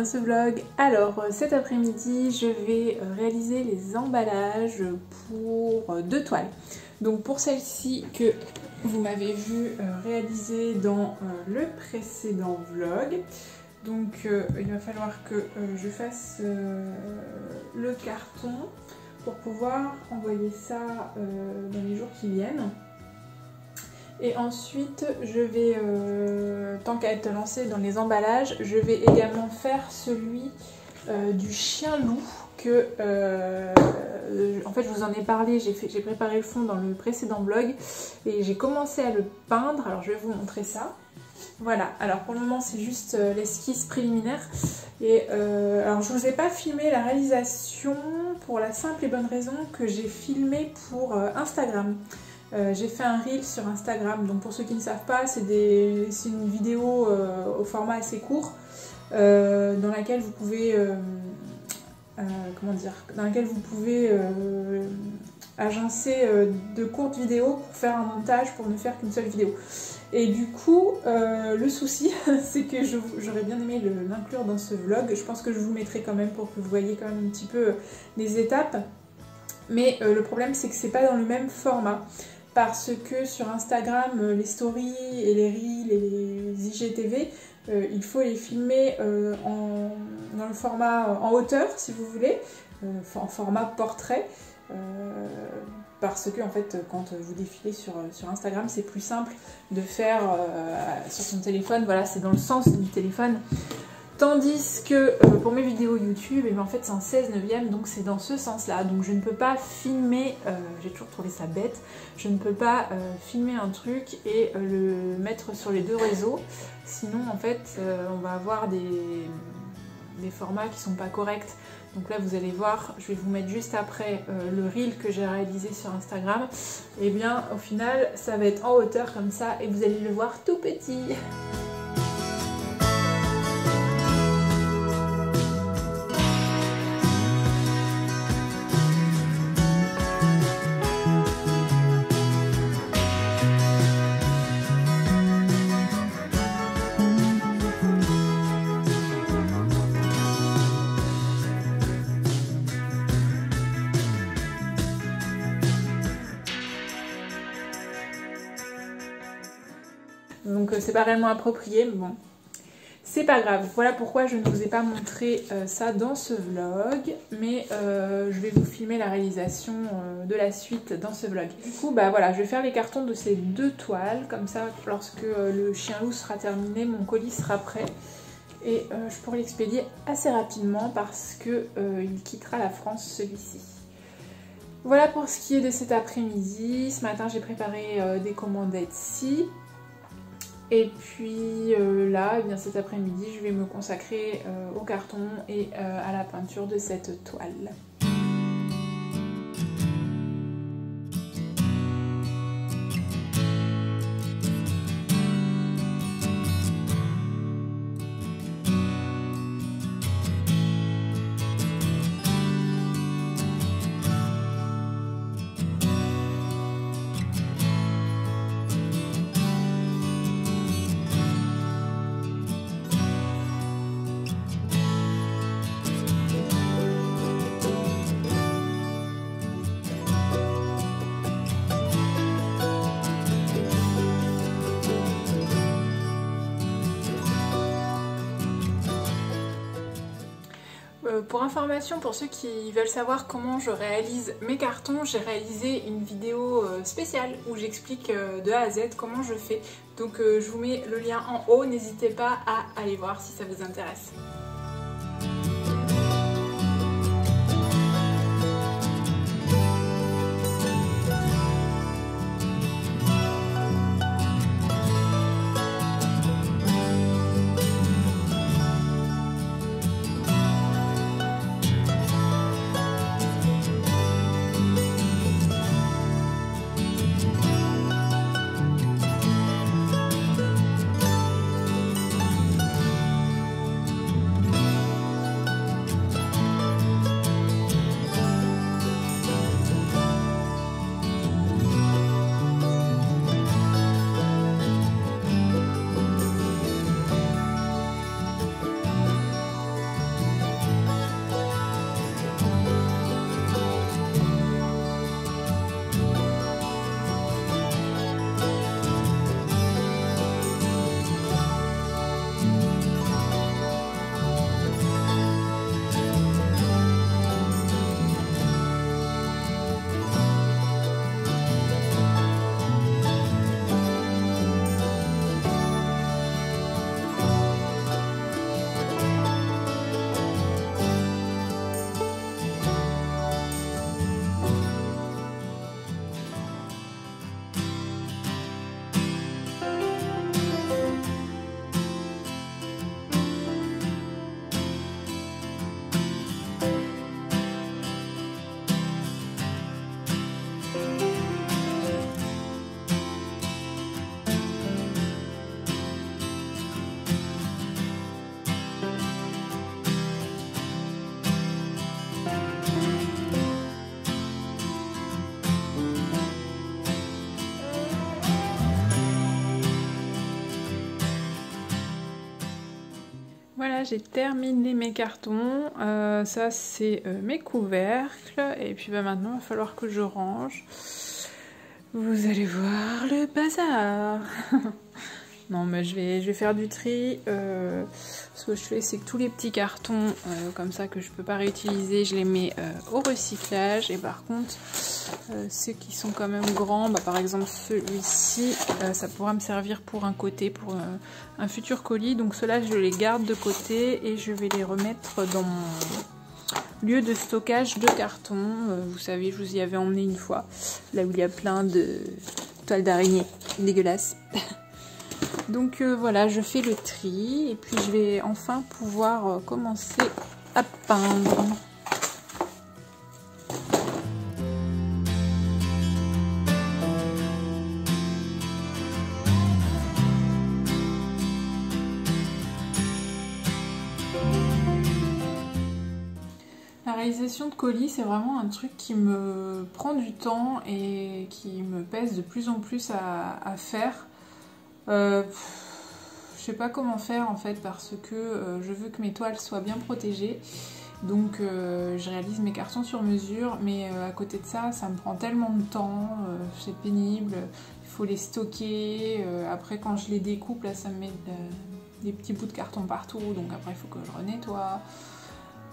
dans ce vlog. Alors cet après-midi je vais réaliser les emballages pour deux toiles. Donc pour celle-ci que vous m'avez vu réaliser dans le précédent vlog. Donc il va falloir que je fasse le carton pour pouvoir envoyer ça dans les jours qui viennent. Et ensuite, je vais, tant qu'à être lancée dans les emballages, je vais également faire celui du chien loup que, en fait, je vous en ai parlé, j'ai préparé le fond dans le précédent vlog et j'ai commencé à le peindre. Alors, je vais vous montrer ça. Voilà, alors pour le moment, c'est juste l'esquisse préliminaire. Et alors, je ne vous ai pas filmé la réalisation pour la simple et bonne raison que j'ai filmé pour Instagram. J'ai fait un reel sur Instagram, donc pour ceux qui ne savent pas, c'est une vidéo au format assez court dans laquelle vous pouvez, agencer de courtes vidéos pour faire un montage pour ne faire qu'une seule vidéo. Et du coup, le souci, c'est que j'aurais bien aimé l'inclure dans ce vlog. Je pense que je vous le mettrai quand même pour que vous voyez quand même un petit peu les étapes. Mais le problème, c'est que c'est pas dans le même format. Parce que sur Instagram, les stories et les reels et les IGTV, il faut les filmer dans le format en hauteur, si vous voulez, en format portrait. Parce que en fait, quand vous défilez sur Instagram, c'est plus simple de faire sur son téléphone. Voilà, c'est dans le sens du téléphone. Tandis que pour mes vidéos YouTube, en fait c'est en 16/9, donc c'est dans ce sens-là. Donc je ne peux pas filmer, j'ai toujours trouvé ça bête, je ne peux pas filmer un truc et le mettre sur les deux réseaux. Sinon en fait on va avoir des formats qui sont pas corrects. Donc là vous allez voir, je vais vous mettre juste après le reel que j'ai réalisé sur Instagram. Et bien au final ça va être en hauteur comme ça et vous allez le voir tout petit. Donc c'est pas réellement approprié, mais bon, c'est pas grave. Voilà pourquoi je ne vous ai pas montré ça dans ce vlog, mais je vais vous filmer la réalisation de la suite dans ce vlog. Du coup, bah voilà, je vais faire les cartons de ces deux toiles, comme ça, lorsque le chien loup sera terminé, mon colis sera prêt. Et je pourrai l'expédier assez rapidement parce que il quittera la France, celui-ci. Voilà pour ce qui est de cet après-midi. Ce matin, j'ai préparé des commandes Etsy. Et puis là, eh bien, cet après-midi, je vais me consacrer au carton et à la peinture de cette toile. Pour information, pour ceux qui veulent savoir comment je réalise mes cartons, j'ai réalisé une vidéo spéciale où j'explique de A à Z comment je fais. Donc je vous mets le lien en haut, n'hésitez pas à aller voir si ça vous intéresse. Voilà, j'ai terminé mes cartons. Ça, c'est mes couvercles. Et puis maintenant, il va falloir que je range. Vous allez voir le bazar. Non, mais je vais faire du tri. Ce que je fais, c'est que tous les petits cartons comme ça que je peux pas réutiliser, je les mets au recyclage. Et par contre, ceux qui sont quand même grands, bah, par exemple celui-ci, ça pourra me servir pour un côté, pour un futur colis. Donc ceux-là, je les garde de côté et je vais les remettre dans mon lieu de stockage de cartons. Vous savez, je vous y avais emmené une fois, là où il y a plein de toiles d'araignée dégueulasses. Donc voilà, je fais le tri et puis je vais enfin pouvoir commencer à peindre. La réalisation de colis, c'est vraiment un truc qui me prend du temps et qui me pèse de plus en plus à faire. Je sais pas comment faire en fait parce que je veux que mes toiles soient bien protégées. Donc je réalise mes cartons sur mesure, mais à côté de ça, ça me prend tellement de temps, c'est pénible, il faut les stocker. Après quand je les découpe, là ça me met des petits bouts de carton partout, donc après il faut que je renettoie.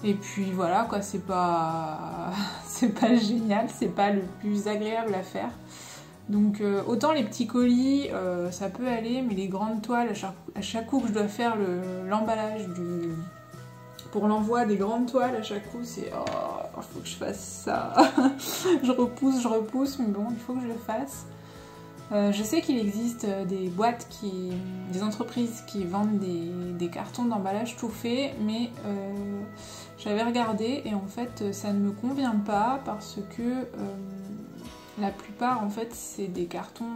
Et puis voilà quoi, c'est pas génial, c'est pas le plus agréable à faire. Donc autant les petits colis ça peut aller, mais les grandes toiles, à chaque coup que je dois faire l'emballage pour l'envoi des grandes toiles, à chaque coup c'est oh, il faut que je fasse ça. je repousse, mais bon, il faut que je le fasse. Je sais qu'il existe des boîtes, des entreprises qui vendent des cartons d'emballage tout faits, mais j'avais regardé et en fait ça ne me convient pas parce que la plupart en fait c'est des cartons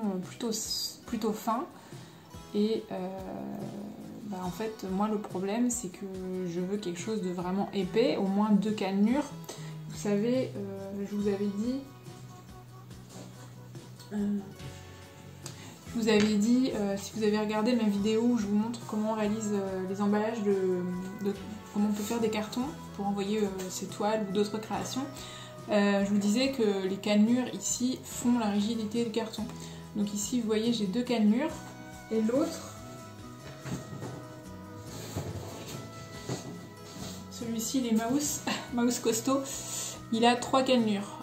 plutôt fins et bah, en fait moi le problème c'est que je veux quelque chose de vraiment épais, au moins 2 cannelures. Vous savez, je vous avais dit, si vous avez regardé ma vidéo où je vous montre comment on réalise les emballages comment on peut faire des cartons pour envoyer ses toiles ou d'autres créations. Je vous disais que les cannelures ici font la rigidité du carton. Donc ici vous voyez j'ai 2 cannelures et l'autre, celui-ci il est mouse costaud, il a 3 cannelures.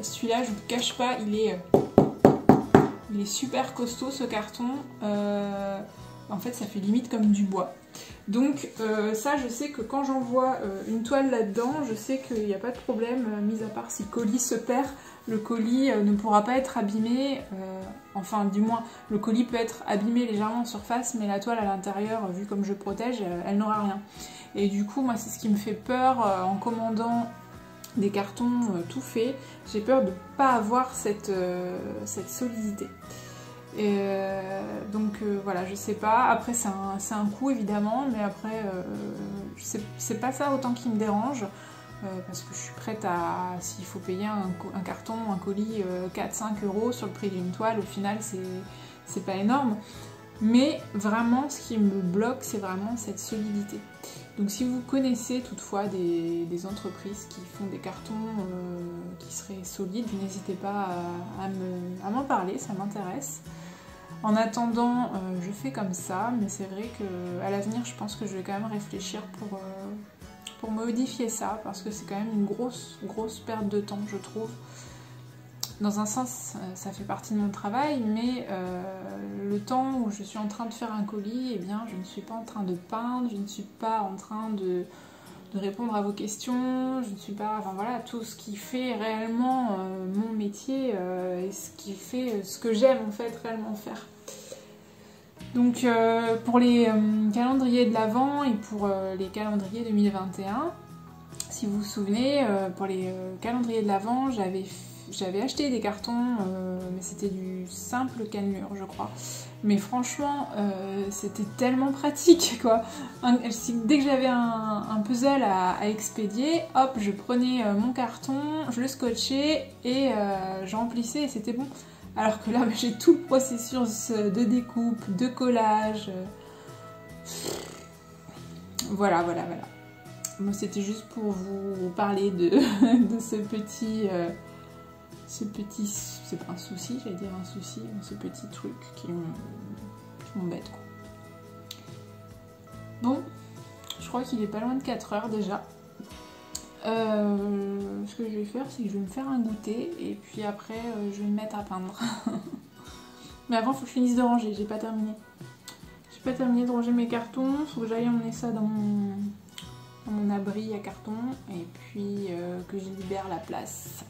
Celui-là je vous cache pas, il est super costaud ce carton. En fait ça fait limite comme du bois. Donc ça je sais que quand j'envoie une toile là-dedans, je sais qu'il n'y a pas de problème, mis à part si le colis se perd, le colis ne pourra pas être abîmé, enfin du moins le colis peut être abîmé légèrement en surface, mais la toile à l'intérieur, vu comme je protège, elle n'aura rien. Et du coup moi c'est ce qui me fait peur en commandant des cartons tout faits, j'ai peur de ne pas avoir cette solidité. Et donc voilà, je sais pas, après c'est un coût évidemment, mais après c'est pas ça autant qui me dérange, parce que je suis prête à, s'il faut payer un carton, un colis 4-5 € sur le prix d'une toile, au final c'est pas énorme, mais vraiment ce qui me bloque c'est vraiment cette solidité. Donc si vous connaissez toutefois des entreprises qui font des cartons qui seraient solides, n'hésitez pas à m'en parler, ça m'intéresse. En attendant, je fais comme ça, mais c'est vrai qu'à l'avenir, je pense que je vais quand même réfléchir pour modifier ça, parce que c'est quand même une grosse perte de temps, je trouve. Dans un sens, ça fait partie de mon travail, mais le temps où je suis en train de faire un colis, eh bien, je ne suis pas en train de peindre, je ne suis pas en train de répondre à vos questions, je ne suis pas... Enfin voilà, tout ce qui fait réellement mon métier et ce qui fait ce que j'aime en fait réellement faire. Donc pour les calendriers de l'Avent et pour les calendriers 2021, si vous vous souvenez, pour les calendriers de l'Avent, j'avais acheté des cartons, mais c'était du simple cannelure, je crois. Mais franchement, c'était tellement pratique, quoi. Dès que j'avais un puzzle à expédier, hop, je prenais mon carton, je le scotchais et j'emplissais et c'était bon. Alors que là, j'ai tout le processus de découpe, de collage. voilà. Bon, c'était juste pour vous parler de, de ce petit, c'est pas un souci, j'allais dire un souci, mais ce petit truc qui m'embête quoi. Bon, je crois qu'il est pas loin de 4 heures déjà. Ce que je vais faire, c'est que je vais me faire un goûter et puis après je vais me mettre à peindre. Mais avant, il faut que je finisse de ranger, j'ai pas terminé. J'ai pas terminé de ranger mes cartons, faut que j'aille emmener ça dans mon abri à carton et puis que je libère la place.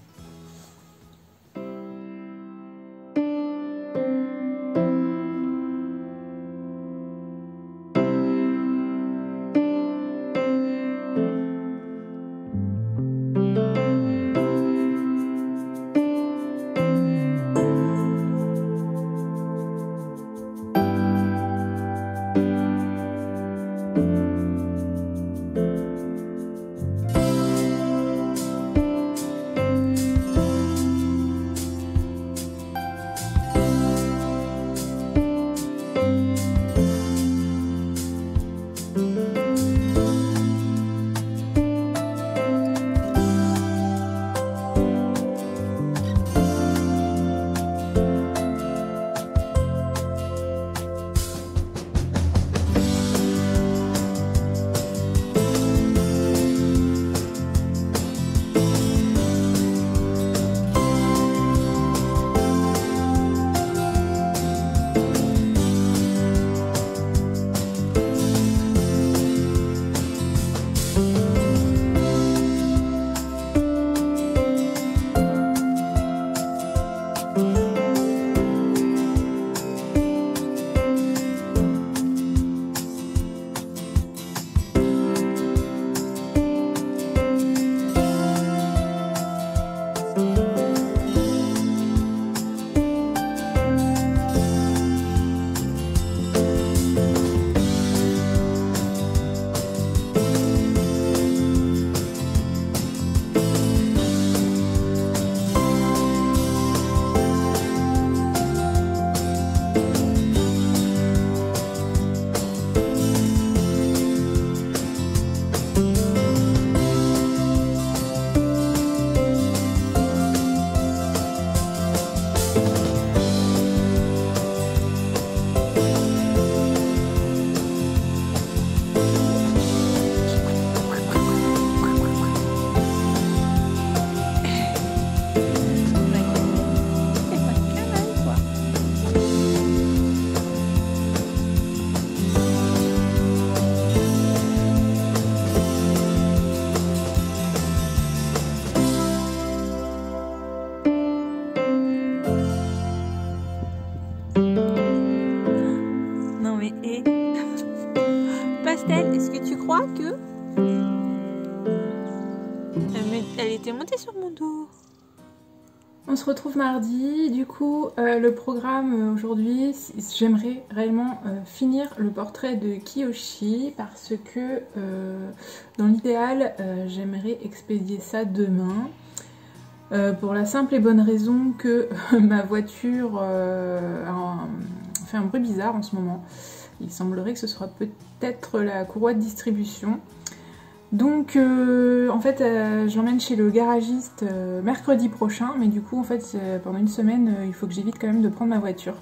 Elle était montée sur mon dos. On se retrouve mardi, du coup le programme aujourd'hui, j'aimerais réellement finir le portrait de Kiyoshi parce que dans l'idéal j'aimerais expédier ça demain pour la simple et bonne raison que ma voiture fait un bruit bizarre en ce moment. Il semblerait que ce soit peut-être la courroie de distribution. Donc en fait je l'emmène chez le garagiste mercredi prochain, mais du coup en fait pendant une semaine il faut que j'évite quand même de prendre ma voiture.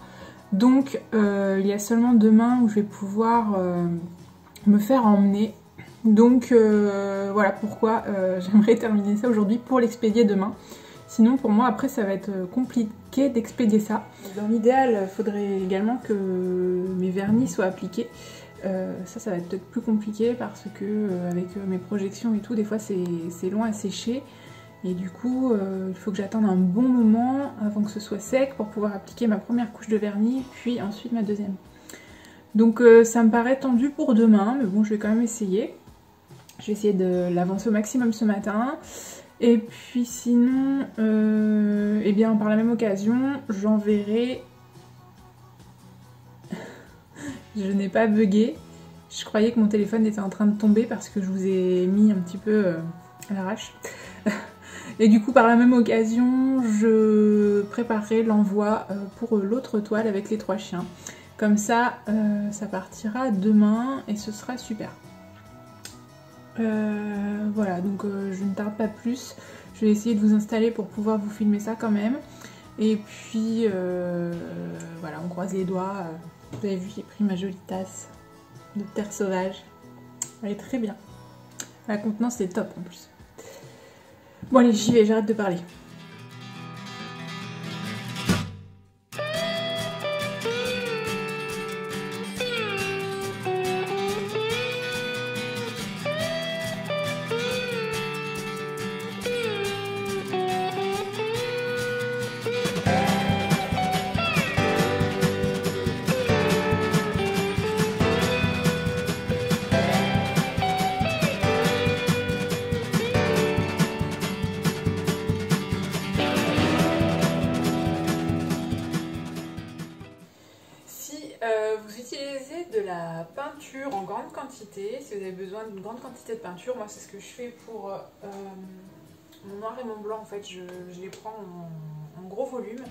Donc il y a seulement demain où je vais pouvoir me faire emmener. Donc voilà pourquoi j'aimerais terminer ça aujourd'hui pour l'expédier demain. Sinon pour moi après ça va être compliqué d'expédier ça. Dans l'idéal il faudrait également que mes vernis soient appliqués. Ça va être peut-être plus compliqué parce que avec mes projections et tout, des fois c'est long à sécher et du coup il faut que j'attende un bon moment avant que ce soit sec pour pouvoir appliquer ma première couche de vernis puis ensuite ma deuxième. Donc ça me paraît tendu pour demain, mais bon je vais quand même essayer. Je vais essayer de l'avancer au maximum ce matin. Et puis sinon, eh bien par la même occasion, j'enverrai... Je n'ai pas bugué. Je croyais que mon téléphone était en train de tomber parce que je vous ai mis un petit peu à l'arrache. Et du coup, par la même occasion, je préparerai l'envoi pour l'autre toile avec les 3 chiens. Comme ça, ça partira demain et ce sera super. Voilà, donc je ne tarde pas plus. Je vais essayer de vous installer pour pouvoir vous filmer ça quand même. Et puis voilà, on croise les doigts. Vous avez vu, j'ai pris ma jolie tasse de terre sauvage. Elle est très bien. La contenance est top en plus. Bon allez, j'y vais, j'arrête de parler. Vous utilisez de la peinture en grande quantité, si vous avez besoin d'une grande quantité de peinture, moi c'est ce que je fais pour mon noir et mon blanc, en fait je les prends en gros volume.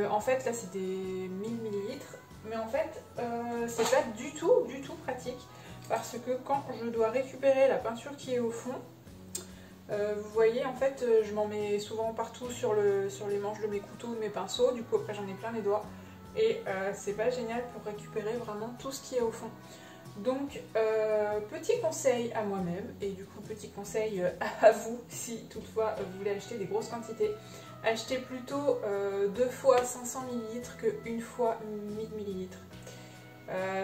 En fait là c'est des 1000 ml, mais en fait c'est pas du tout pratique, parce que quand je dois récupérer la peinture qui est au fond, vous voyez en fait je m'en mets souvent partout sur les manches de mes couteaux, de mes pinceaux, du coup après j'en ai plein les doigts. Et c'est pas génial pour récupérer vraiment tout ce qui est au fond. Donc petit conseil à moi-même, et du coup petit conseil à vous si toutefois vous voulez acheter des grosses quantités. Achetez plutôt 2 fois 500 ml que 1 fois 1000 ml.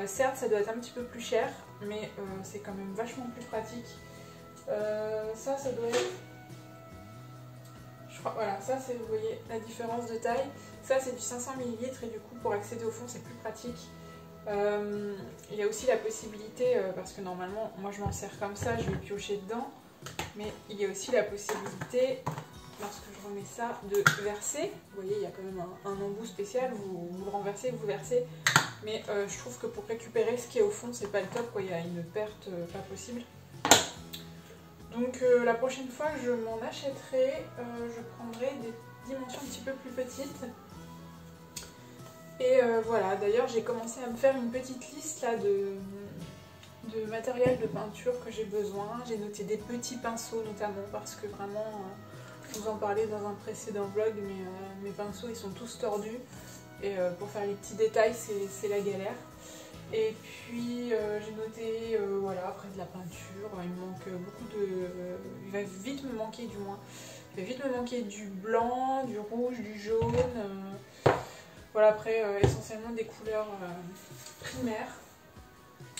Certes ça doit être un petit peu plus cher, mais c'est quand même vachement plus pratique. Ça doit être... Voilà, ça c'est, vous voyez la différence de taille. Ça c'est du 500 ml et du coup pour accéder au fond c'est plus pratique. Il y a aussi la possibilité, parce que normalement moi je m'en sers comme ça, je vais piocher dedans. Mais il y a aussi la possibilité, lorsque je remets ça, de verser. Vous voyez il y a quand même un embout spécial, vous le renversez, vous versez. Mais je trouve que pour récupérer ce qui est au fond c'est pas le top, quoi. Il y a une perte pas possible. Donc la prochaine fois que je m'en achèterai, je prendrai des dimensions un petit peu plus petites. Et voilà, d'ailleurs j'ai commencé à me faire une petite liste là de matériel de peinture que j'ai besoin. J'ai noté des petits pinceaux notamment parce que vraiment, je vous en parlais dans un précédent vlog, mais mes pinceaux ils sont tous tordus. Et pour faire les petits détails c'est la galère. Et puis j'ai noté, voilà, après de la peinture, il me manque beaucoup de... il va vite me manquer du moins. Il va vite me manquer du blanc, du rouge, du jaune. Voilà, après essentiellement des couleurs primaires.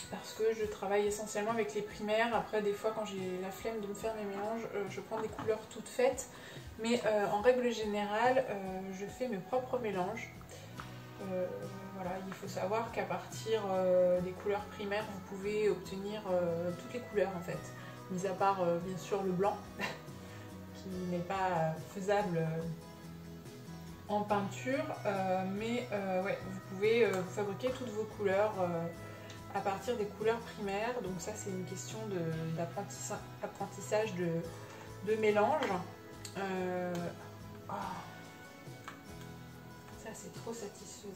Parce que je travaille essentiellement avec les primaires. Après des fois quand j'ai la flemme de me faire mes mélanges, je prends des couleurs toutes faites. Mais en règle générale, je fais mes propres mélanges. Voilà, il faut savoir qu'à partir des couleurs primaires, vous pouvez obtenir toutes les couleurs en fait, mis à part bien sûr le blanc, qui n'est pas faisable en peinture, mais ouais, vous pouvez fabriquer toutes vos couleurs à partir des couleurs primaires. Donc ça c'est une question d'apprentissage de mélange. Oh. Ça c'est trop satisfaisant.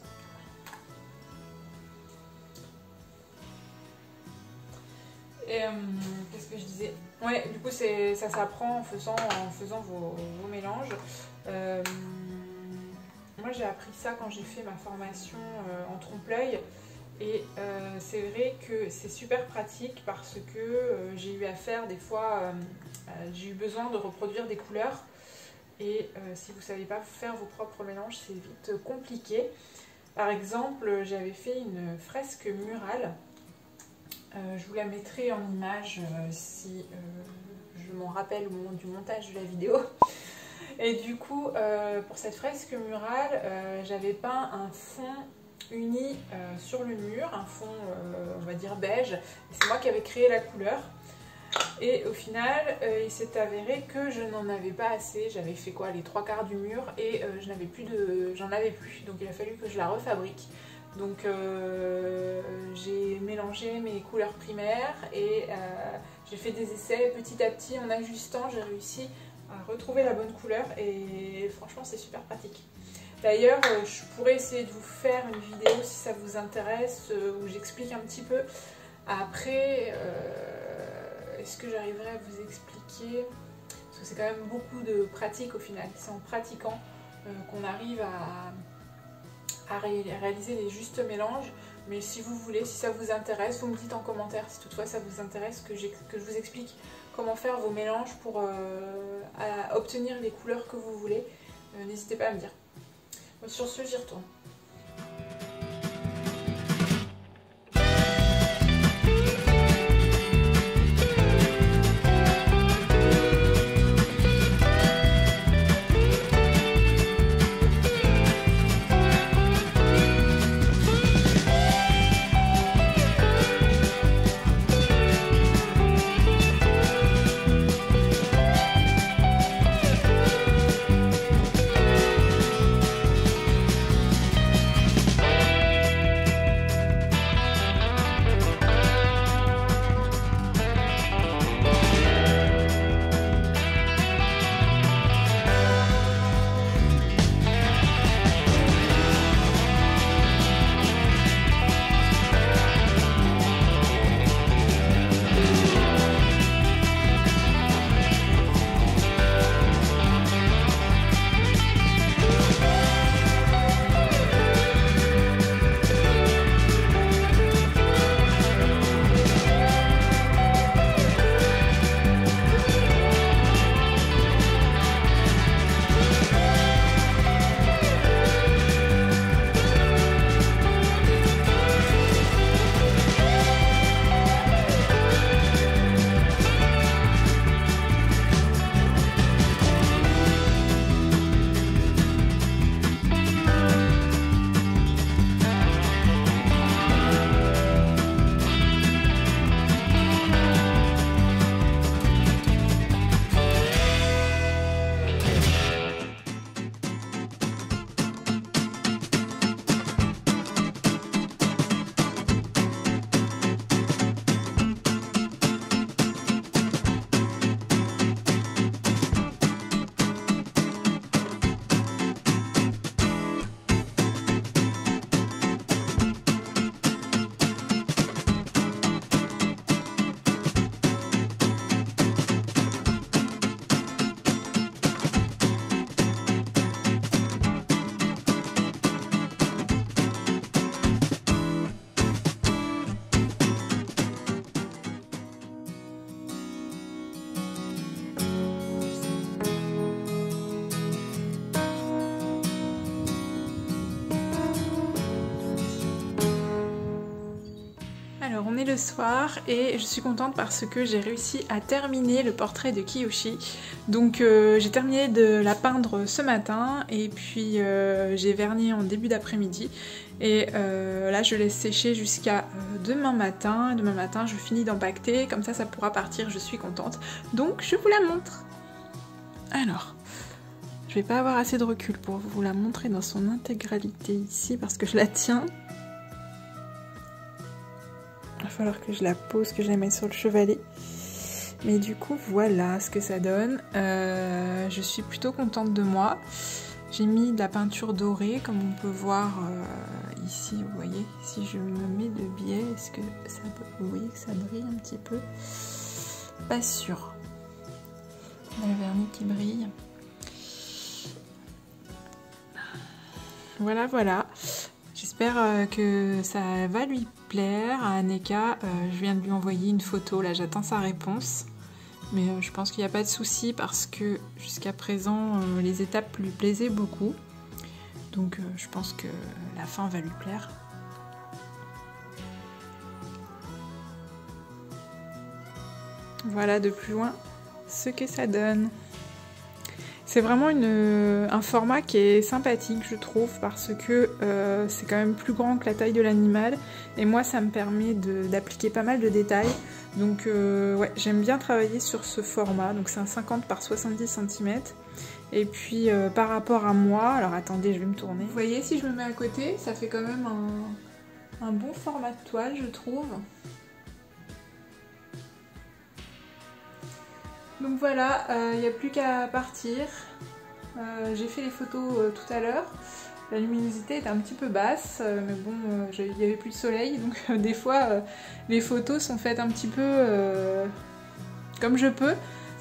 Et qu'est-ce que je disais? Ouais, du coup ça s'apprend en faisant vos mélanges. Moi j'ai appris ça quand j'ai fait ma formation en trompe-l'œil. Et c'est vrai que c'est super pratique parce que j'ai eu à faire des fois, j'ai eu besoin de reproduire des couleurs. Et si vous ne savez pas faire vos propres mélanges, c'est vite compliqué. Par exemple, j'avais fait une fresque murale. Je vous la mettrai en image si je m'en rappelle au moment du montage de la vidéo. Et du coup, pour cette fresque murale, j'avais peint un fond uni sur le mur, un fond on va dire beige. C'est moi qui avais créé la couleur. Et au final, il s'est avéré que je n'en avais pas assez. J'avais fait quoi, les 3/4 du mur et j'en avais plus. Donc il a fallu que je la refabrique. Donc j'ai mélangé mes couleurs primaires et j'ai fait des essais petit à petit en ajustant. J'ai réussi à retrouver la bonne couleur et franchement c'est super pratique. D'ailleurs je pourrais essayer de vous faire une vidéo si ça vous intéresse où j'explique un petit peu. Après est-ce que j'arriverai à vous expliquer? Parce que c'est quand même beaucoup de pratique au final. C'est en pratiquant qu'on arrive à réaliser les justes mélanges. Mais si vous voulez, si ça vous intéresse, vous me dites en commentaire si toutefois ça vous intéresse que je vous explique comment faire vos mélanges pour obtenir les couleurs que vous voulez. N'hésitez pas à me dire. Donc, sur ce, j'y retourne. Alors on est le soir et je suis contente parce que j'ai réussi à terminer le portrait de Kiyoshi. Donc j'ai terminé de la peindre ce matin et puis j'ai verni en début d'après-midi. Et là je laisse sécher jusqu'à demain matin. Demain matin je finis d'empaqueter, comme ça ça pourra partir, je suis contente. Donc je vous la montre. Alors, je vais pas avoir assez de recul pour vous la montrer dans son intégralité ici parce que je la tiens. Il va falloir que je la pose, que je la mette sur le chevalet. Mais du coup, voilà ce que ça donne. Je suis plutôt contente de moi. J'ai mis de la peinture dorée, comme on peut voir ici, vous voyez. Si je me mets de biais, est-ce que ça peut... Vous voyez que ça brille un petit peu? Pas sûr. On a le vernis qui brille. Voilà, voilà. J'espère que ça va lui plaire à Aneka. Je viens de lui envoyer une photo, là j'attends sa réponse. Mais je pense qu'il n'y a pas de souci parce que jusqu'à présent les étapes lui plaisaient beaucoup. Donc je pense que la fin va lui plaire. Voilà de plus loin ce que ça donne. C'est vraiment un format qui est sympathique, je trouve, parce que c'est quand même plus grand que la taille de l'animal. Et moi, ça me permet d'appliquer pas mal de détails. Donc, ouais, j'aime bien travailler sur ce format. Donc, c'est un 50 par 70 cm. Et puis, par rapport à moi... Alors, attendez, je vais me tourner. Vous voyez, si je me mets à côté, ça fait quand même un bon format de toile, je trouve. Donc voilà, il n'y a plus qu'à partir. J'ai fait les photos tout à l'heure. La luminosité était un petit peu basse, mais bon, il n'y avait plus de soleil, donc des fois les photos sont faites un petit peu comme je peux,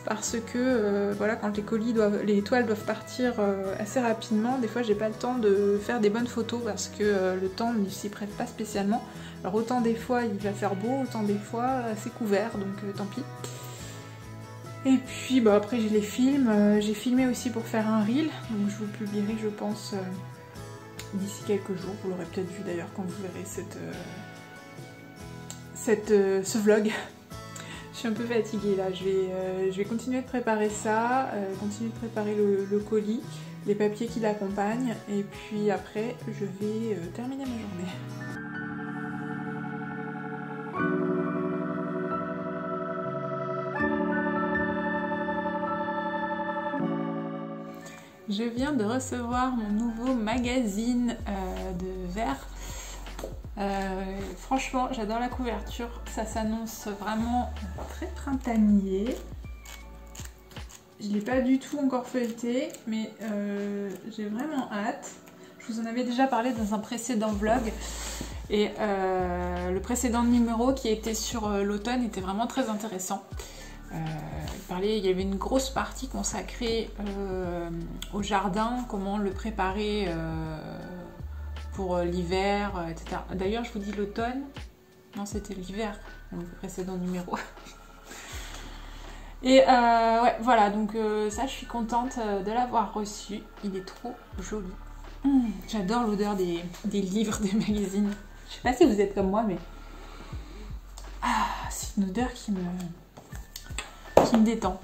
parce que voilà, quand les toiles doivent partir assez rapidement, des fois j'ai pas le temps de faire des bonnes photos parce que le temps ne s'y prête pas spécialement. Alors autant des fois il va faire beau, autant des fois c'est couvert, donc tant pis. Et puis bah, après j'ai les films, j'ai filmé aussi pour faire un reel, donc je vous publierai je pense d'ici quelques jours, vous l'aurez peut-être vu d'ailleurs quand vous verrez ce vlog. Je suis un peu fatiguée là, je vais continuer de préparer ça, continuer de préparer le colis, les papiers qui l'accompagnent, et puis après je vais terminer ma journée. Je viens de recevoir mon nouveau magazine de verre. Franchement, j'adore la couverture. Ça s'annonce vraiment très printanier. Je ne l'ai pas du tout encore feuilleté, mais j'ai vraiment hâte. Je vous en avais déjà parlé dans un précédent vlog. Et le précédent numéro qui était sur l'automne était vraiment très intéressant. Il y avait une grosse partie consacrée au jardin, comment le préparer pour l'hiver, etc. D'ailleurs, je vous dis l'automne, non c'était l'hiver, le précédent numéro. Et ouais, voilà, donc ça je suis contente de l'avoir reçu, il est trop joli. J'adore l'odeur des livres, des magazines. Je sais pas si vous êtes comme moi, mais c'est une odeur qui me détend.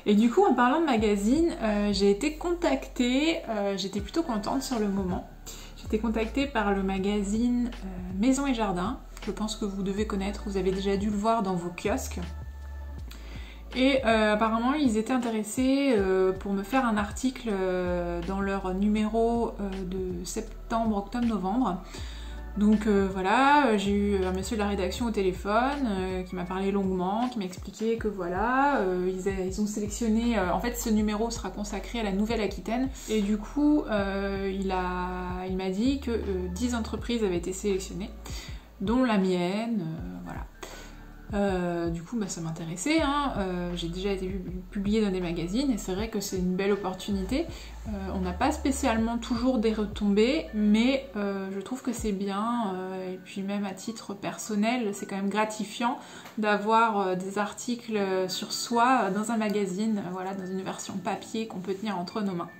Et du coup, en parlant de magazine, j'ai été contactée, j'étais plutôt contente sur le moment. J'ai été contactée par le magazine Maison et Jardin. Je pense que vous devez connaître, vous avez déjà dû le voir dans vos kiosques. Et apparemment, ils étaient intéressés pour me faire un article dans leur numéro de septembre, octobre, novembre. Donc voilà, j'ai eu un monsieur de la rédaction au téléphone qui m'a parlé longuement, qui m'a expliqué que voilà, ils ont sélectionné, en fait ce numéro sera consacré à la Nouvelle-Aquitaine, et du coup il m'a dit que 10 entreprises avaient été sélectionnées, dont la mienne, voilà. Du coup bah, ça m'intéressait, hein. J'ai déjà été publiée dans des magazines et c'est vrai que c'est une belle opportunité. On n'a pas spécialement toujours des retombées, mais je trouve que c'est bien, et puis même à titre personnel c'est quand même gratifiant d'avoir des articles sur soi dans un magazine, voilà, dans une version papier qu'on peut tenir entre nos mains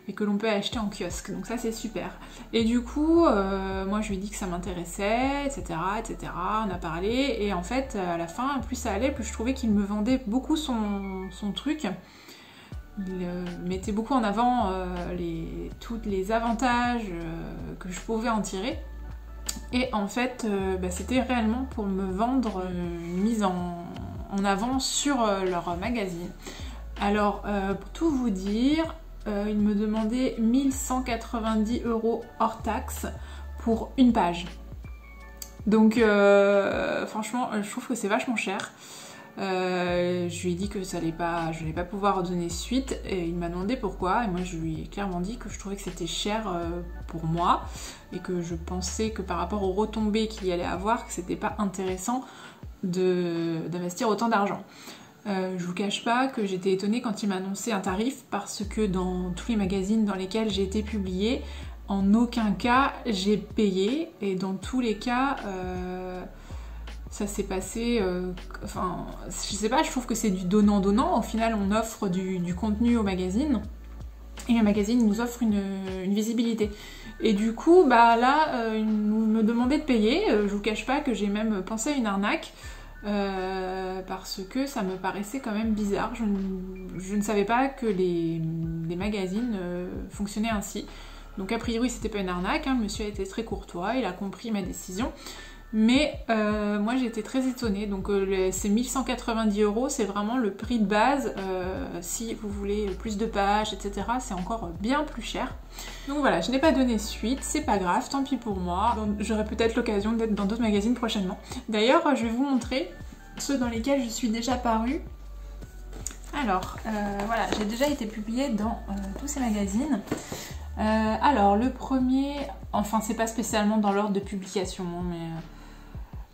et que l'on peut acheter en kiosque, donc ça c'est super. Et du coup, moi je lui ai dit que ça m'intéressait, etc., etc., on a parlé, et en fait, à la fin, plus ça allait, plus je trouvais qu'il me vendait beaucoup son truc. Il mettait beaucoup en avant tous les avantages que je pouvais en tirer, et en fait, bah, c'était réellement pour me vendre une mise en avant sur leur magazine. Alors, pour tout vous dire, il me demandait 1190 € hors taxe pour une page. Donc franchement, je trouve que c'est vachement cher. Je lui ai dit que je n'allais pas pouvoir donner suite, et il m'a demandé pourquoi, et moi je lui ai clairement dit que je trouvais que c'était cher pour moi, et que je pensais que par rapport aux retombées qu'il y allait avoir, que c'était pas intéressant d'investir autant d'argent. Je vous cache pas que j'étais étonnée quand il m'a annoncé un tarif, parce que dans tous les magazines dans lesquels j'ai été publiée, en aucun cas j'ai payé, et dans tous les cas ça s'est passé, enfin je sais pas, je trouve que c'est du donnant-donnant. Au final on offre du contenu au magazine et le magazine nous offre une visibilité. Et du coup bah là il me demandait de payer. Je vous cache pas que j'ai même pensé à une arnaque. Parce que ça me paraissait quand même bizarre. Je ne savais pas que les magazines fonctionnaient ainsi. Donc a priori c'était pas une arnaque, hein. Le monsieur a été très courtois, il a compris ma décision. Mais moi j'ai été très étonnée. Donc ces 1190 €, c'est vraiment le prix de base. Si vous voulez plus de pages, etc., c'est encore bien plus cher. Donc voilà, je n'ai pas donné suite, c'est pas grave, tant pis pour moi. J'aurai peut-être l'occasion d'être dans d'autres magazines prochainement. D'ailleurs, je vais vous montrer ceux dans lesquels je suis déjà parue. Alors, voilà, j'ai déjà été publiée dans tous ces magazines. Alors, le premier, enfin c'est pas spécialement dans l'ordre de publication,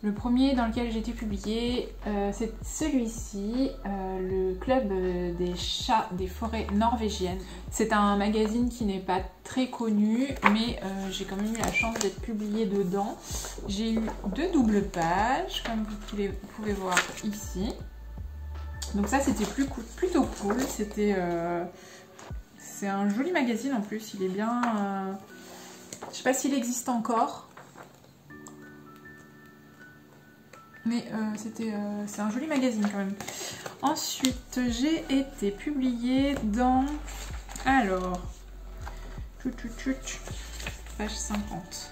mais Le premier dans lequel j'ai été publiée, c'est celui-ci, le club des chats des forêts norvégiennes. C'est un magazine qui n'est pas très connu, mais j'ai quand même eu la chance d'être publiée dedans. J'ai eu 2 doubles pages, comme vous pouvez voir ici. Donc ça, c'était plutôt cool. C'est un joli magazine en plus, il est bien... je sais pas s'il existe encore. Mais c'est un joli magazine quand même. Ensuite, j'ai été publiée dans... Alors... Page 50.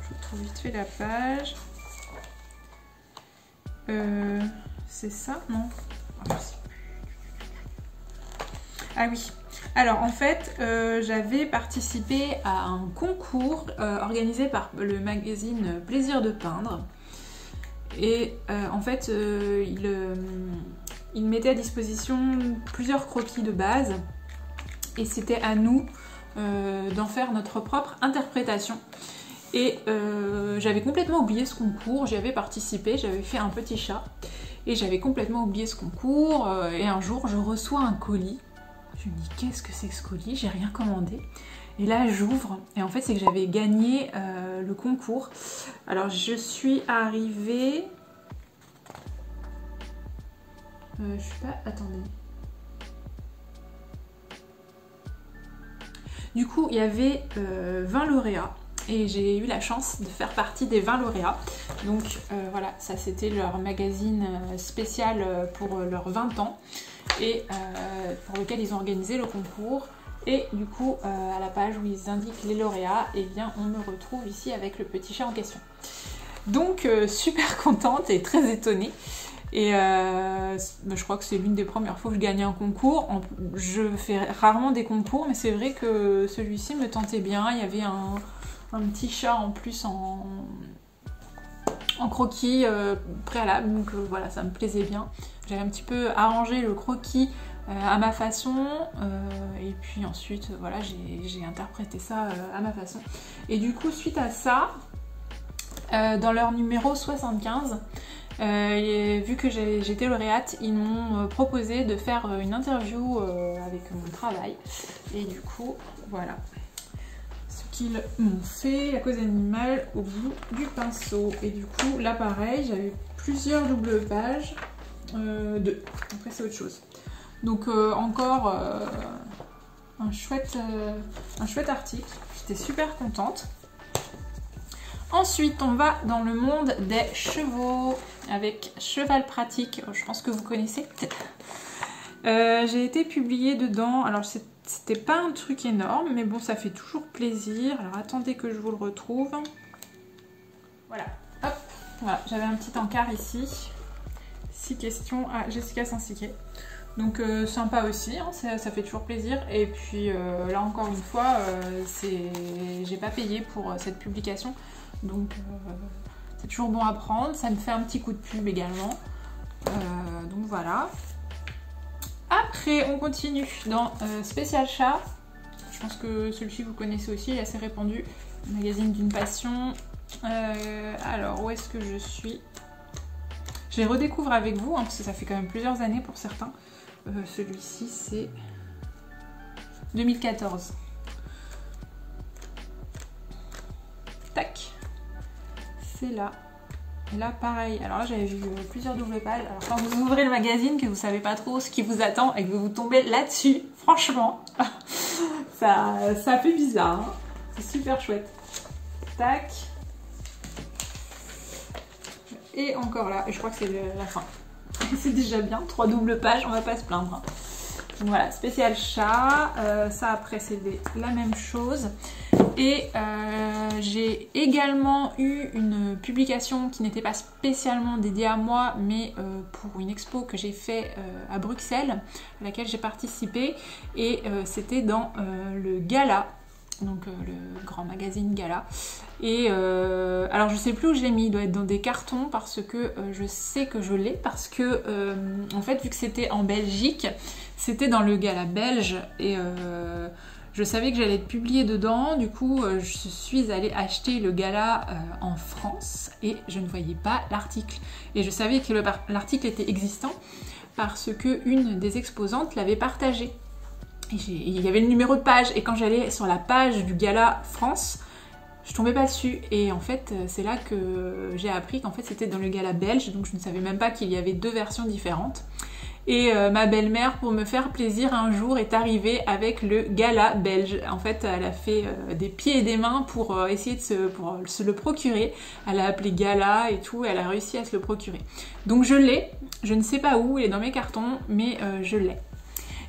Je trouve vite fait la page. C'est ça? Non. Ah oui. Alors en fait, j'avais participé à un concours organisé par le magazine Plaisir de peindre. Et en fait, il mettait à disposition plusieurs croquis de base et c'était à nous d'en faire notre propre interprétation. Et j'avais complètement oublié ce concours, j'y avais participé, j'avais fait un petit chat et j'avais complètement oublié ce concours et un jour je reçois un colis. Je me dis qu'est-ce que c'est que ce colis? J'ai rien commandé. Et là j'ouvre et en fait c'est que j'avais gagné le concours. Alors je suis arrivée... je sais pas, attendez. Du coup il y avait 20 lauréats et j'ai eu la chance de faire partie des 20 lauréats. Donc voilà, ça c'était leur magazine spécial pour leurs 20 ans et pour lequel ils ont organisé le concours. Et du coup, à la page où ils indiquent les lauréats, eh bien, on me retrouve ici avec le petit chat en question. Donc, super contente et très étonnée. Et je crois que c'est l'une des premières fois que je gagne un concours. Je fais rarement des concours, mais c'est vrai que celui-ci me tentait bien. Il y avait un petit chat en plus en croquis préalable. Donc voilà, ça me plaisait bien. J'avais un petit peu arrangé le croquis à ma façon et puis ensuite voilà j'ai interprété ça à ma façon et du coup suite à ça dans leur numéro 75 vu que j'étais lauréate, ils m'ont proposé de faire une interview avec mon travail et du coup voilà ce qu'ils m'ont fait, la cause animale au bout du pinceau. Et du coup là pareil, j'avais plusieurs doubles pages, 2, après c'est autre chose. Donc encore un chouette article, j'étais super contente. Ensuite on va dans le monde des chevaux avec Cheval Pratique, je pense que vous connaissez. J'ai été publiée dedans, alors c'était pas un truc énorme mais bon ça fait toujours plaisir. Alors attendez que je vous le retrouve. Voilà, hop, voilà, j'avais un petit encart ici. 6 questions à Jessica Saint-Siquet. Donc sympa aussi, hein, ça fait toujours plaisir. Et puis là encore une fois, j'ai pas payé pour cette publication. Donc c'est toujours bon à prendre. Ça me fait un petit coup de pub également. Donc voilà. Après on continue dans Spécial Chat. Je pense que celui-ci vous connaissez aussi, il est assez répandu. Magazine d'une passion. Alors où est-ce que je suis? Je les redécouvre avec vous, hein, parce que ça fait quand même plusieurs années pour certains. Celui-ci, c'est 2014. Tac. C'est là. Et là, pareil. Alors là, j'avais vu plusieurs doubles pages. Alors quand vous ouvrez le magazine, que vous savez pas trop ce qui vous attend et que vous tombez là-dessus, franchement, ça fait bizarre. Hein. C'est super chouette. Tac. Et encore là, et je crois que c'est la fin. C'est déjà bien, 3 doubles pages, on va pas se plaindre. Donc voilà, Spécial Chat, ça après c'est la même chose. Et j'ai également eu une publication qui n'était pas spécialement dédiée à moi, mais pour une expo que j'ai fait à Bruxelles, à laquelle j'ai participé. Et c'était dans le Gala, donc le grand magazine Gala. Et alors je sais plus où je l'ai mis, il doit être dans des cartons parce que je sais que je l'ai, parce que en fait vu que c'était en Belgique, c'était dans le Gala belge et je savais que j'allais être publiée dedans, du coup je suis allée acheter le gala en France et je ne voyais pas l'article. Et je savais que l'article était existant parce que une des exposantes l'avait partagé. Et il y avait le numéro de page et quand j'allais sur la page du gala France, je tombais pas dessus. Et en fait, c'est là que j'ai appris qu'en fait c'était dans le gala belge, donc je ne savais même pas qu'il y avait 2 versions différentes. Et ma belle-mère, pour me faire plaisir, un jour est arrivée avec le gala belge. En fait, elle a fait des pieds et des mains pour essayer de se le procurer. Elle a appelé gala et tout, et elle a réussi à se le procurer. Donc je l'ai, je ne sais pas où, il est dans mes cartons, mais je l'ai.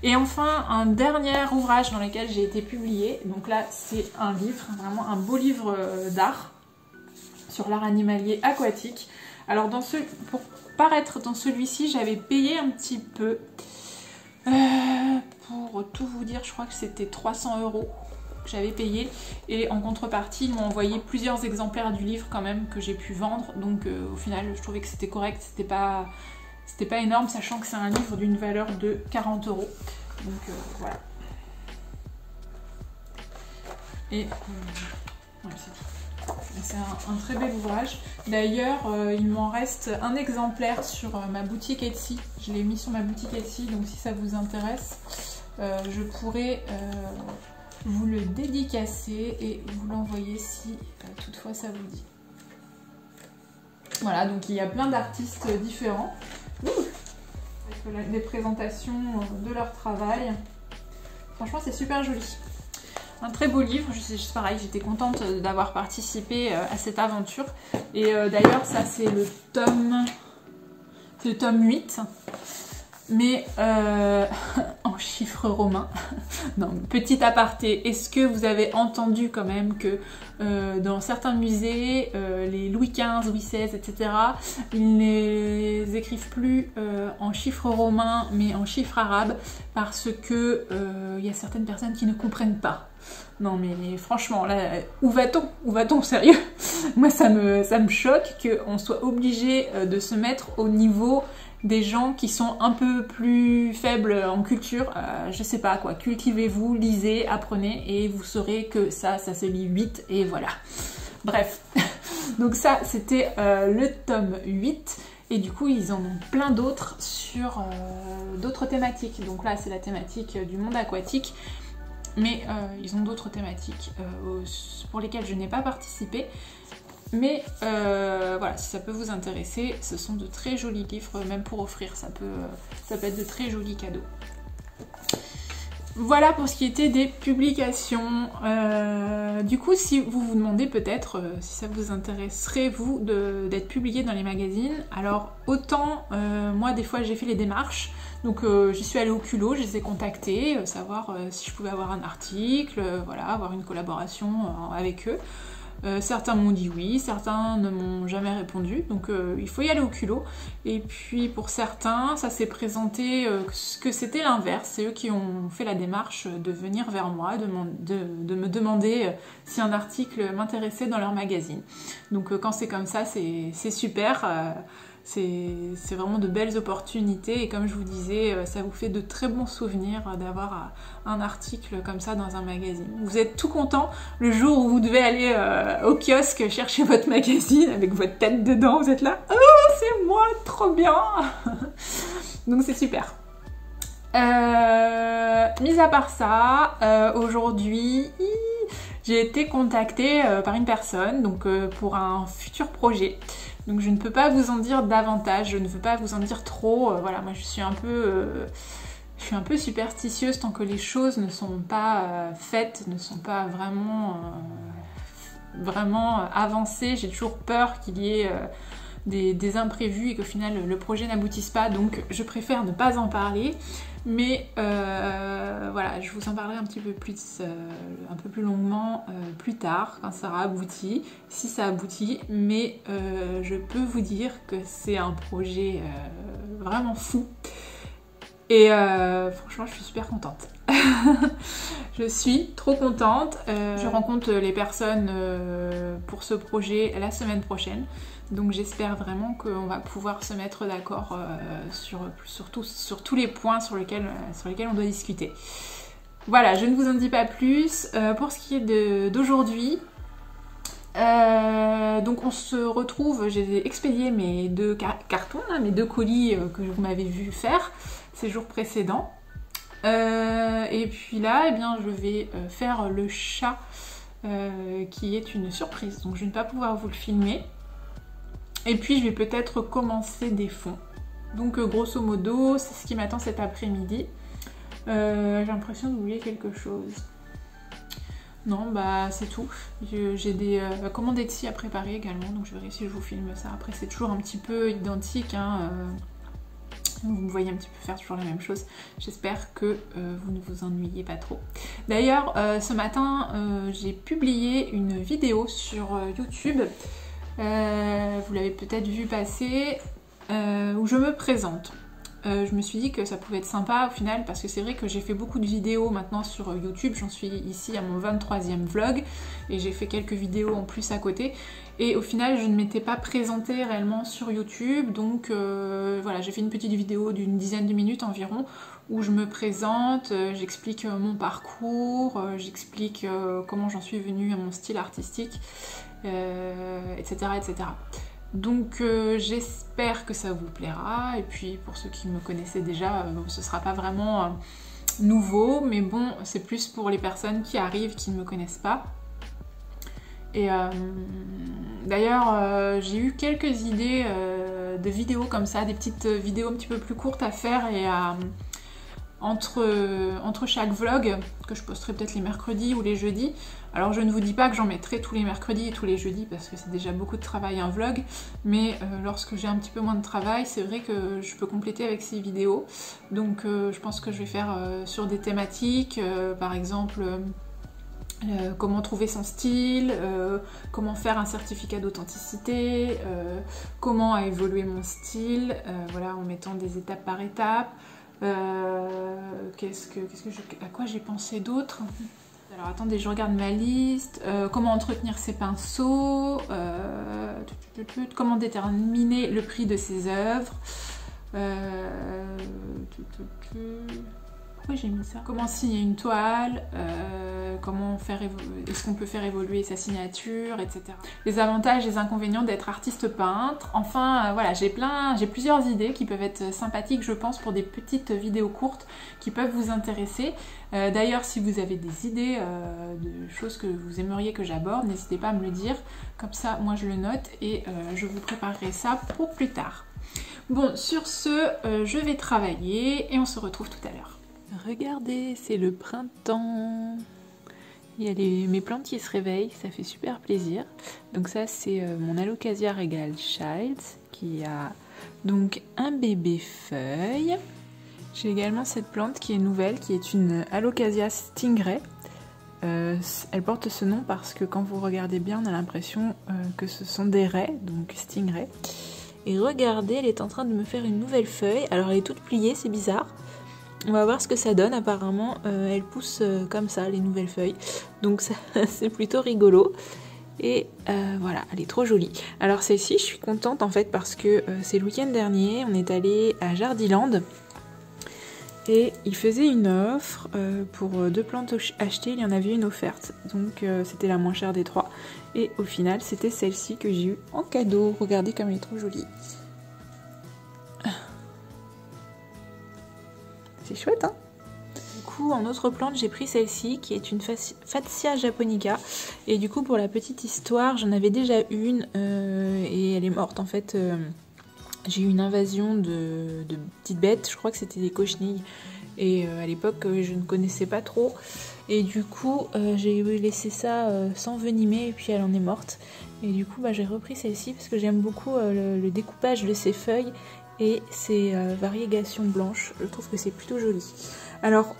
Et enfin, un dernier ouvrage dans lequel j'ai été publiée. Donc là, c'est un livre, vraiment un beau livre d'art sur l'art animalier aquatique. Alors pour paraître dans celui-ci, j'avais payé un petit peu. Pour tout vous dire, je crois que c'était 300 € que j'avais payé. Et en contrepartie, ils m'ont envoyé plusieurs exemplaires du livre quand même que j'ai pu vendre. Donc au final, je trouvais que c'était correct, c'était pas énorme, sachant que c'est un livre d'une valeur de 40 €. Donc voilà. Et ouais, c'est tout. C'est un très bel ouvrage. D'ailleurs, il m'en reste un exemplaire sur ma boutique Etsy. Je l'ai mis sur ma boutique Etsy, donc si ça vous intéresse, je pourrais vous le dédicacer et vous l'envoyer si toutefois ça vous dit. Voilà, donc il y a plein d'artistes différents. Avec des présentations de leur travail. Franchement, c'est super joli. Un très beau livre, c'est pareil, j'étais contente d'avoir participé à cette aventure. Et d'ailleurs, ça c'est le tome 8, mais en chiffres romains. Non, petit aparté, est-ce que vous avez entendu quand même que dans certains musées, les Louis XV, Louis XVI, etc., ils ne les écrivent plus en chiffres romains, mais en chiffres arabes, parce que il y a certaines personnes qui ne comprennent pas. Non mais franchement, là, où va-t-on? Où va-t-on, sérieux? Moi, ça me choque qu'on soit obligé de se mettre au niveau des gens qui sont un peu plus faibles en culture. Je sais pas quoi, cultivez-vous, lisez, apprenez, et vous saurez que ça se lit 8, et voilà. Bref, donc ça, c'était le tome 8. Et du coup, ils en ont plein d'autres sur d'autres thématiques. Donc là, c'est la thématique du monde aquatique. Mais ils ont d'autres thématiques pour lesquelles je n'ai pas participé. Mais voilà, si ça peut vous intéresser, ce sont de très jolis livres, même pour offrir, ça peut être de très jolis cadeaux. Voilà pour ce qui était des publications. Du coup, si vous vous demandez peut-être si ça vous intéresserait, vous, d'être publié dans les magazines, alors autant, moi, des fois, j'ai fait les démarches. Donc j'y suis allée au culot, je les ai contactés, savoir si je pouvais avoir un article, voilà, avoir une collaboration avec eux. Certains m'ont dit oui, certains ne m'ont jamais répondu, donc il faut y aller au culot. Et puis pour certains, ça s'est présenté que c'était l'inverse, c'est eux qui ont fait la démarche de venir vers moi, de me demander si un article m'intéressait dans leur magazine. Donc quand c'est comme ça, c'est super. C'est vraiment de belles opportunités et comme je vous disais, ça vous fait de très bons souvenirs d'avoir un article comme ça dans un magazine. Vous êtes tout content le jour où vous devez aller au kiosque chercher votre magazine avec votre tête dedans, vous êtes là « Oh, c'est moi, trop bien !» Donc c'est super. Mis à part ça, aujourd'hui, j'ai été contactée par une personne donc, pour un futur projet. Donc je ne peux pas vous en dire davantage, je ne veux pas vous en dire trop. Voilà, moi je suis un peu superstitieuse tant que les choses ne sont pas faites, ne sont pas vraiment avancées. J'ai toujours peur qu'il y ait des imprévus et qu'au final le projet n'aboutisse pas. Donc je préfère ne pas en parler. Mais voilà, je vous en parlerai un petit peu plus, un peu plus longuement plus tard, quand ça aura abouti, si ça aboutit. Mais je peux vous dire que c'est un projet vraiment fou. Et franchement, je suis super contente. Je suis trop contente. Je rencontre les personnes pour ce projet la semaine prochaine. Donc j'espère vraiment qu'on va pouvoir se mettre d'accord sur tous les points sur lesquels on doit discuter. Voilà, je ne vous en dis pas plus. Pour ce qui est d'aujourd'hui, donc on se retrouve, j'ai expédié mes 2 cartons, là, mes 2 colis que vous m'avez vu faire ces jours précédents. Et puis là, eh bien, je vais faire le chat qui est une surprise. Donc je vais ne pas pouvoir vous le filmer. Et puis je vais peut-être commencer des fonds. Donc grosso modo, c'est ce qui m'attend cet après-midi. J'ai l'impression d'oublier quelque chose. Non, bah c'est tout. J'ai des commandes Etsy à préparer également, donc je verrai si je vous filme ça. Après c'est toujours un petit peu identique, hein, vous me voyez un petit peu faire toujours la même chose. J'espère que vous ne vous ennuyez pas trop. D'ailleurs, ce matin, j'ai publié une vidéo sur YouTube. Vous l'avez peut-être vu passer, où je me présente. Je me suis dit que ça pouvait être sympa au final parce que c'est vrai que j'ai fait beaucoup de vidéos maintenant sur YouTube, j'en suis ici à mon 23e vlog et j'ai fait quelques vidéos en plus à côté et au final je ne m'étais pas présentée réellement sur YouTube, donc voilà, j'ai fait une petite vidéo d'une dizaine de minutes environ où je me présente, j'explique mon parcours, j'explique comment j'en suis venue à mon style artistique, etc., etc. Donc j'espère que ça vous plaira, et puis pour ceux qui me connaissaient déjà, ce sera pas vraiment nouveau, mais bon, c'est plus pour les personnes qui arrivent, qui ne me connaissent pas. Et d'ailleurs, j'ai eu quelques idées de vidéos comme ça, des petites vidéos un petit peu plus courtes à faire et entre chaque vlog, que je posterai peut-être les mercredis ou les jeudis. Alors je ne vous dis pas que j'en mettrai tous les mercredis et tous les jeudis parce que c'est déjà beaucoup de travail un vlog, mais lorsque j'ai un petit peu moins de travail, c'est vrai que je peux compléter avec ces vidéos. Donc je pense que je vais faire sur des thématiques, par exemple comment trouver son style, comment faire un certificat d'authenticité, comment évoluer mon style, voilà, en mettant des étapes par étape. À quoi j'ai pensé d'autre? Alors attendez, je regarde ma liste. Comment entretenir ses pinceaux, comment déterminer le prix de ses œuvres. Pourquoi j'ai mis ça? Comment signer une toile, comment faire est-ce qu'on peut faire évoluer sa signature, etc. Les avantages et les inconvénients d'être artiste peintre. Enfin voilà, j'ai plusieurs idées qui peuvent être sympathiques, je pense, pour des petites vidéos courtes qui peuvent vous intéresser. D'ailleurs, si vous avez des idées de choses que vous aimeriez que j'aborde, n'hésitez pas à me le dire. Comme ça, moi je le note et je vous préparerai ça pour plus tard. Bon, sur ce, je vais travailler et on se retrouve tout à l'heure. Regardez, c'est le printemps. Il y a mes plantes qui se réveillent, ça fait super plaisir. Donc ça, c'est mon Alocasia Regal Child qui a donc un bébé feuille. J'ai également cette plante qui est nouvelle, qui est une Alocasia Stingray. Elle porte ce nom parce que quand vous regardez bien, on a l'impression que ce sont des raies, donc Stingray. Et regardez, elle est en train de me faire une nouvelle feuille. Alors elle est toute pliée, c'est bizarre. On va voir ce que ça donne. Apparemment, elle pousse comme ça, les nouvelles feuilles. Donc c'est plutôt rigolo. Et voilà, elle est trop jolie. Alors celle-ci, je suis contente en fait parce que c'est le week-end dernier, on est allé à Jardiland. Et il faisait une offre pour 2 plantes achetées, il y en avait une offerte. Donc c'était la moins chère des 3. Et au final, c'était celle-ci que j'ai eue en cadeau. Regardez comme elle est trop jolie. C'est chouette, hein? Du coup, en autre plante, j'ai pris celle-ci, qui est une Fatsia japonica. Et du coup, pour la petite histoire, j'en avais déjà une, et elle est morte, en fait. J'ai eu une invasion de petites bêtes, je crois que c'était des cochenilles. Et à l'époque, je ne connaissais pas trop. Et du coup, j'ai laissé ça s'envenimer, et puis elle en est morte. Et du coup, j'ai repris celle-ci, parce que j'aime beaucoup le découpage de ses feuilles. Et ces variégations blanches, je trouve que c'est plutôt joli. Alors,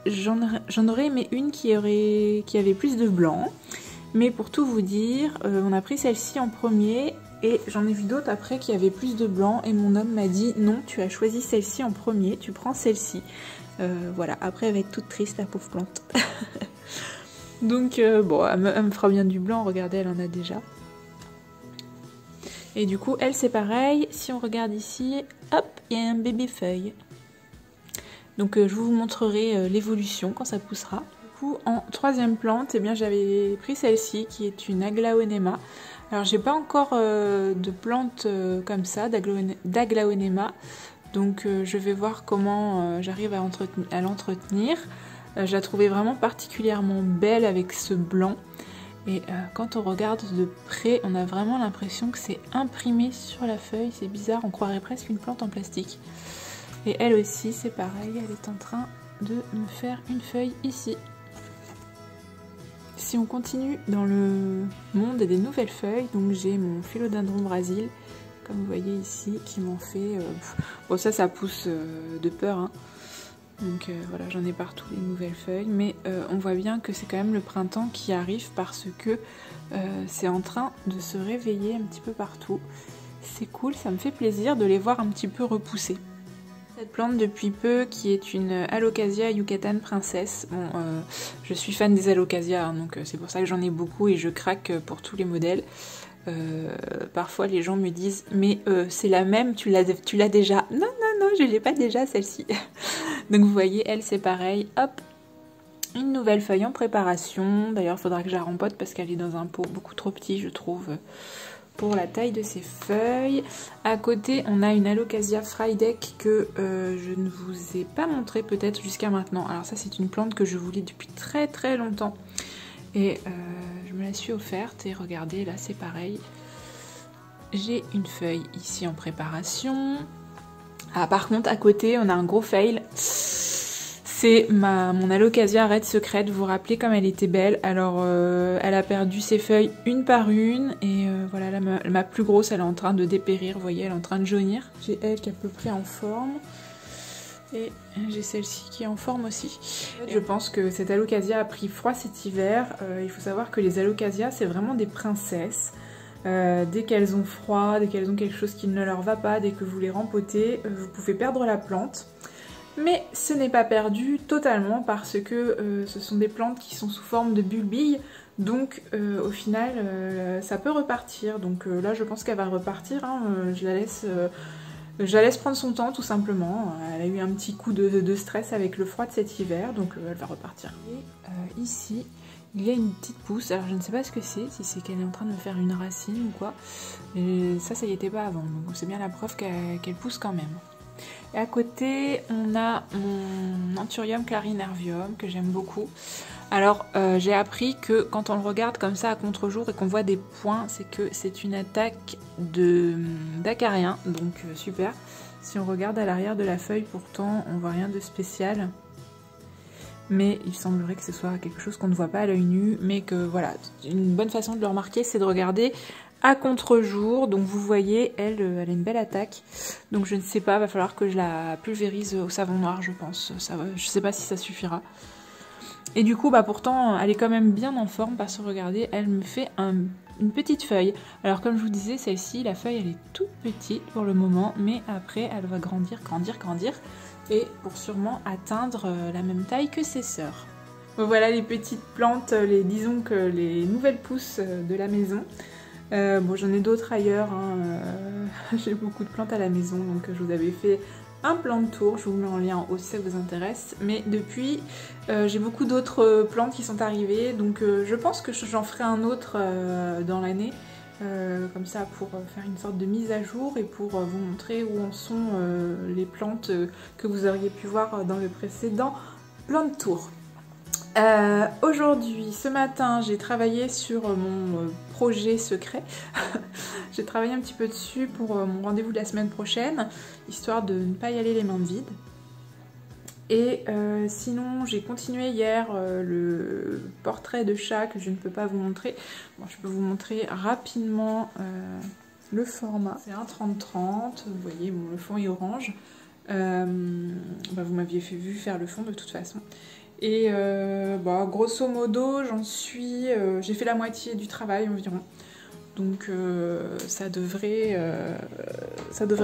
j'en aurais aimé une qui avait plus de blanc, mais pour tout vous dire, on a pris celle-ci en premier, et j'en ai vu d'autres après qui avaient plus de blanc, et mon homme m'a dit, non, tu as choisi celle-ci en premier, tu prends celle-ci. Voilà, après elle va être toute triste, la pauvre plante. Donc, bon, elle me fera bien du blanc, regardez, elle en a déjà. Et du coup, elle c'est pareil, si on regarde ici, hop, il y a un bébé feuille. Donc je vous montrerai l'évolution quand ça poussera. Du coup, en troisième plante, eh bien j'avais pris celle-ci qui est une Aglaonema. Alors j'ai pas encore de plante comme ça, d'Aglaonema. Donc je vais voir comment j'arrive à l'entretenir. Je la trouvais vraiment particulièrement belle avec ce blanc. Et quand on regarde de près, on a vraiment l'impression que c'est imprimé sur la feuille. C'est bizarre, on croirait presque une plante en plastique. Et elle aussi, c'est pareil, elle est en train de me faire une feuille ici. Si on continue dans le monde des nouvelles feuilles, donc j'ai mon Philodendron Brésil, comme vous voyez ici, qui m'en fait... Bon ça pousse de peur, hein. Donc voilà, j'en ai partout les nouvelles feuilles, mais on voit bien que c'est quand même le printemps qui arrive parce que c'est en train de se réveiller un petit peu partout. C'est cool, ça me fait plaisir de les voir un petit peu repousser. Cette plante depuis peu qui est une Alocasia Yucatan Princesse. Bon, je suis fan des Alocasia, hein, donc c'est pour ça que j'en ai beaucoup et je craque pour tous les modèles. Parfois les gens me disent mais c'est la même, tu l'as déjà. Non, je l'ai pas déjà celle-ci. Donc vous voyez, elle c'est pareil, hop, une nouvelle feuille en préparation. D'ailleurs il faudra que je la rempote parce qu'elle est dans un pot beaucoup trop petit je trouve pour la taille de ses feuilles. À côté on a une Alocasia Frydek que je ne vous ai pas montré peut-être jusqu'à maintenant. Alors ça c'est une plante que je voulais depuis très très longtemps et je me la suis offerte et regardez là c'est pareil. J'ai une feuille ici en préparation. Ah par contre à côté on a un gros fail. C'est mon Alocasia Red Secret, vous vous rappelez comme elle était belle. Alors elle a perdu ses feuilles une par une et voilà ma plus grosse elle est en train de dépérir, vous voyez elle est en train de jaunir. J'ai elle qui est à peu près en forme et j'ai celle-ci qui est en forme aussi. Je pense que cette Alocasia a pris froid cet hiver. Il faut savoir que les Alocasias c'est vraiment des princesses. Dès qu'elles ont froid, dès qu'elles ont quelque chose qui ne leur va pas, dès que vous les rempotez, vous pouvez perdre la plante. Mais ce n'est pas perdu totalement parce que ce sont des plantes qui sont sous forme de bulbilles, donc au final ça peut repartir. Donc là je pense qu'elle va repartir, hein. Je la laisse prendre son temps tout simplement. Elle a eu un petit coup de stress avec le froid de cet hiver, donc elle va repartir. Et ici il y a une petite pousse, alors je ne sais pas ce que c'est, si c'est qu'elle est en train de me faire une racine ou quoi. Et ça y était pas avant, donc c'est bien la preuve qu'elle pousse quand même. Et à côté, on a mon Anthurium clarinervium que j'aime beaucoup. Alors, j'ai appris que quand on le regarde comme ça à contre-jour et qu'on voit des points, c'est que c'est une attaque d'acarien, donc super. Si on regarde à l'arrière de la feuille, pourtant, on voit rien de spécial. Mais il semblerait que ce soit quelque chose qu'on ne voit pas à l'œil nu, mais que voilà, une bonne façon de le remarquer, c'est de regarder à contre-jour. Donc vous voyez, elle a une belle attaque. Donc je ne sais pas, va falloir que je la pulvérise au savon noir, je pense. Je ne sais pas si ça suffira. Et du coup, bah pourtant, elle est quand même bien en forme parce que regardez, elle me fait une petite feuille. Alors comme je vous disais, celle-ci, la feuille, elle est toute petite pour le moment, mais après, elle va grandir, et pour sûrement atteindre la même taille que ses sœurs. Bon, voilà les petites plantes, disons que les nouvelles pousses de la maison. Bon, j'en ai d'autres ailleurs, hein. J'ai beaucoup de plantes à la maison, donc je vous avais fait un plan de tour, je vous mets en lien en haut si ça vous intéresse. Mais depuis, j'ai beaucoup d'autres plantes qui sont arrivées, donc je pense que j'en ferai un autre dans l'année. Comme ça pour faire une sorte de mise à jour et pour vous montrer où en sont les plantes que vous auriez pu voir dans le précédent plan de tour. Aujourd'hui, ce matin, j'ai travaillé sur mon projet secret. J'ai travaillé un petit peu dessus pour mon rendez-vous de la semaine prochaine, histoire de ne pas y aller les mains vides. Et sinon, j'ai continué hier le portrait de chat que je ne peux pas vous montrer. Bon, je peux vous montrer rapidement le format. C'est un 30-30, vous voyez, bon, le fond est orange. Bah, vous m'aviez vu faire le fond de toute façon. Et bah, grosso modo, j'ai fait la moitié du travail environ. Donc ça devrait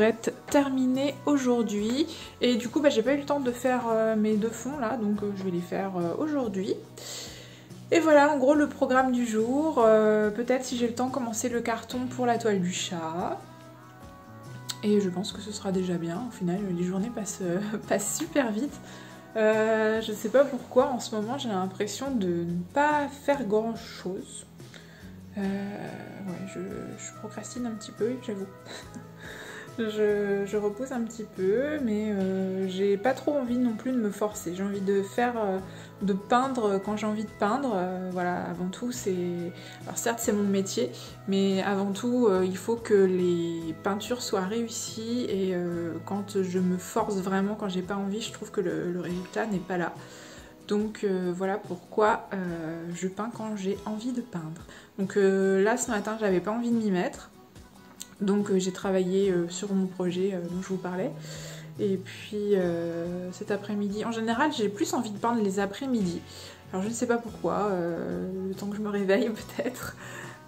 être terminé aujourd'hui. Et du coup, bah, j'ai pas eu le temps de faire mes deux fonds là, donc je vais les faire aujourd'hui. Et voilà, en gros, le programme du jour. Peut-être, si j'ai le temps, commencer le carton pour la toile du chat. Et je pense que ce sera déjà bien. Au final, les journées passent super vite. Je sais pas pourquoi, en ce moment, j'ai l'impression de ne pas faire grand-chose. Ouais, je procrastine un petit peu, j'avoue. Je repose un petit peu, mais j'ai pas trop envie non plus de me forcer. J'ai envie de peindre quand j'ai envie de peindre. Voilà, avant tout, c'est... Alors certes, c'est mon métier, mais avant tout, il faut que les peintures soient réussies. Et quand je me force vraiment, quand j'ai pas envie, je trouve que le résultat n'est pas là. Donc voilà pourquoi je peins quand j'ai envie de peindre. Donc là, ce matin, j'avais pas envie de m'y mettre. Donc j'ai travaillé sur mon projet dont je vous parlais. Et puis cet après-midi, en général j'ai plus envie de peindre les après-midi. Alors je ne sais pas pourquoi, le temps que je me réveille peut-être.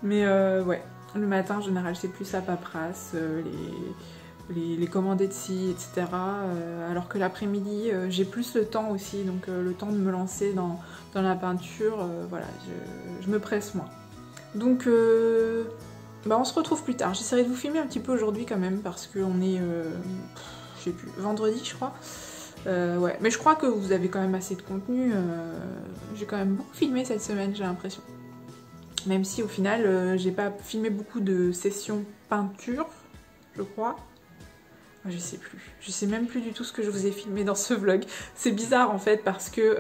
Mais ouais, le matin en général c'est plus la paperasse, les commander de scie, etc. Alors que l'après-midi j'ai plus le temps aussi, donc le temps de me lancer dans la peinture, voilà, je me presse moins. Donc... Bah on se retrouve plus tard. J'essaierai de vous filmer un petit peu aujourd'hui quand même parce qu'on est, je sais plus, vendredi je crois. Ouais, mais je crois que vous avez quand même assez de contenu. J'ai quand même beaucoup filmé cette semaine, j'ai l'impression. Même si au final, j'ai pas filmé beaucoup de sessions peinture, je crois. Je sais plus. Je sais même plus du tout ce que je vous ai filmé dans ce vlog. C'est bizarre en fait parce que...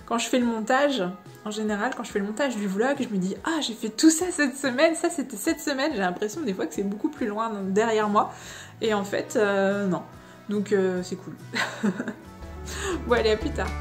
Quand je fais le montage, en général, quand je fais le montage du vlog, je me dis « Ah, j'ai fait tout ça cette semaine, ça c'était cette semaine !» J'ai l'impression des fois que c'est beaucoup plus loin derrière moi. Et en fait, non. Donc c'est cool. Bon, allez, à plus tard.